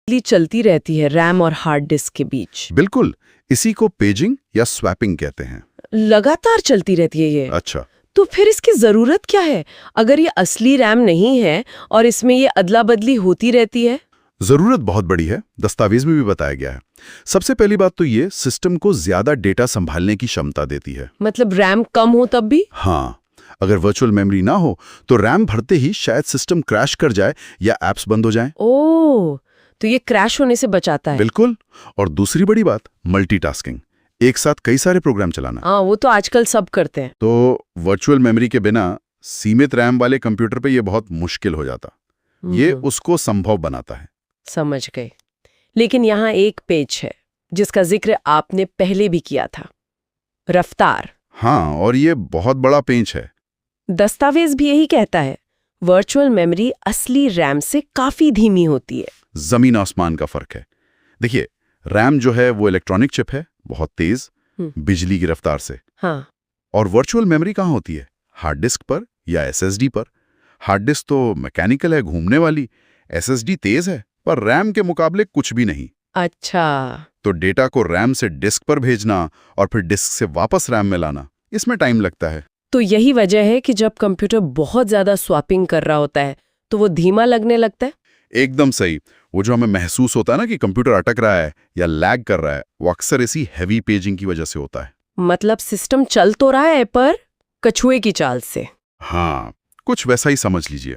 चलती रहती है रैम और हार्ड डिस्क के बीच। बिल्कुल, इसी को पेजिंग या स्वैपिंग कहते हैं। लगातार चलती रहती है ये। अच्छा, तो फिर इसकी जरूरत क्या है अगर ये असली रैम नहीं है और इसमें ये अदला बदली होती रहती है? जरूरत बहुत बड़ी है, दस्तावेज में भी बताया गया है। सबसे पहली बात तो ये सिस्टम को ज्यादा डेटा संभालने की क्षमता देती है। मतलब रैम कम हो तब भी? हाँ, अगर वर्चुअल मेमोरी ना हो तो रैम भरते ही शायद सिस्टम क्रैश कर जाए या एप्स बंद हो जाएं। ओह, तो ये क्रैश होने से बचाता है। बिल्कुल। और दूसरी बड़ी बात, मल्टीटास्किंग, एक साथ कई सारे प्रोग्राम चलाना। हाँ, वो तो आजकल सब करते हैं। तो वर्चुअल मेमोरी के बिना सीमित रैम वाले कंप्यूटर पे ये बहुत मुश्किल हो जाता। ये उसको संभव बनाता है। समझ गए। लेकिन यहाँ एक पेज है जिसका जिक्र आपने पहले भी किया था, रफ्तार। हाँ, और ये बहुत बड़ा पेंच है। दस्तावेज भी यही कहता है, वर्चुअल मेमोरी असली रैम से काफी धीमी होती है। जमीन आसमान का फर्क है। देखिए, रैम जो है वो इलेक्ट्रॉनिक चिप है, बहुत तेज, बिजली की रफ्तार से। हाँ। और वर्चुअल मेमोरी कहाँ होती है? हार्ड डिस्क पर या एसएसडी पर। हार्ड डिस्क तो मैकेनिकल है, घूमने वाली। एसएसडी तेज है, पर रैम के मुकाबले कुछ भी नहीं। अच्छा। तो डेटा को रैम से डिस्क पर भेजना और फिर डिस्क से वापस रैम में लाना, इसमें टाइम लगता है। तो यही वजह है कि जब कंप्यूटर बहुत ज्यादा स्वैपिंग कर रहा होता है तो वो धीमा लगने लगता है। एकदम सही। वो जो हमें महसूस होता है ना कि कंप्यूटर अटक रहा है या लैग कर रहा है, वो अक्सर इसी हैवी पेजिंग की वजह से होता है। मतलब सिस्टम चल तो रहा है पर कछुए की चाल से। हाँ, कुछ वैसा ही समझ लीजिए।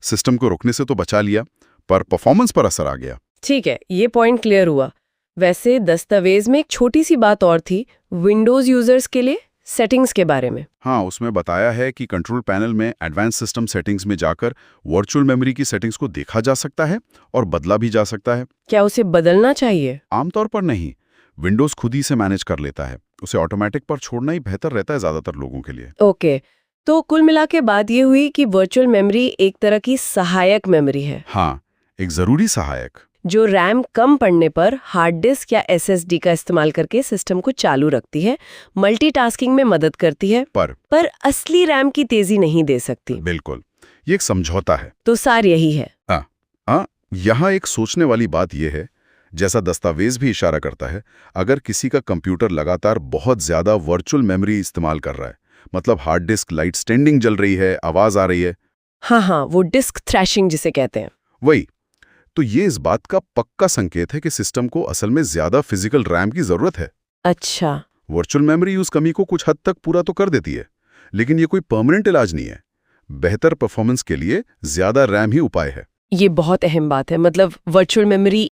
सिस्टम को रुकने से तो बचा लिया, पर परफॉर्मेंस पर असर आ गया। ठीक है, ये पॉइंट क्लियर हुआ। वैसे दस्तावेज में एक छोटी सी बात और थी, विंडोज यूजर्स के लिए सेटिंग्स के बारे में। हाँ, उसमें बताया है कि कंट्रोल पैनल में एडवांस सिस्टम सेटिंग्स में जाकर वर्चुअल मेमोरी की सेटिंग्स को देखा जा सकता है और बदला भी जा सकता है। क्या उसे बदलना चाहिए? आमतौर पर नहीं, विंडोज खुद ही से मैनेज कर लेता है। उसे ऑटोमेटिक पर छोड़ना ही बेहतर रहता है ज्यादातर लोगों के लिए। ओके, तो कुल मिला के बात ये हुई कि वर्चुअल मेमोरी एक तरह की सहायक मेमोरी है। हाँ, एक जरूरी सहायक, जो रैम कम पड़ने पर हार्ड डिस्क या एसएसडी का इस्तेमाल करके सिस्टम को चालू रखती है, मल्टीटास्किंग में मदद करती है, पर असली रैम की तेजी नहीं दे सकती। बिल्कुल, ये एक समझौता है। तो सार यही है। यहाँ एक सोचने वाली बात यह है, जैसा दस्तावेज भी इशारा करता है, अगर किसी का कंप्यूटर लगातार बहुत ज्यादा वर्चुअल मेमोरी इस्तेमाल कर रहा है, मतलब हार्ड डिस्क लाइट स्टैंडिंग जल रही है, आवाज आ रही है। हाँ, वो डिस्क थ्रैशिंग जिसे कहते हैं। वही। तो ये इस बात का पक्का संकेत है कि सिस्टम को असल में ज्यादा फिजिकल रैम की जरूरत है। अच्छा। वर्चुअल मेमोरी उस कमी को कुछ हद तक पूरा तो कर देती है, लेकिन ये कोई परमानेंट इलाज नहीं है। बेहतर परफॉर्मेंस के लिए ज्यादा रैम ही उपाय है। ये बहुत अहम बात है। मतलब वर्चुअल मेमोरी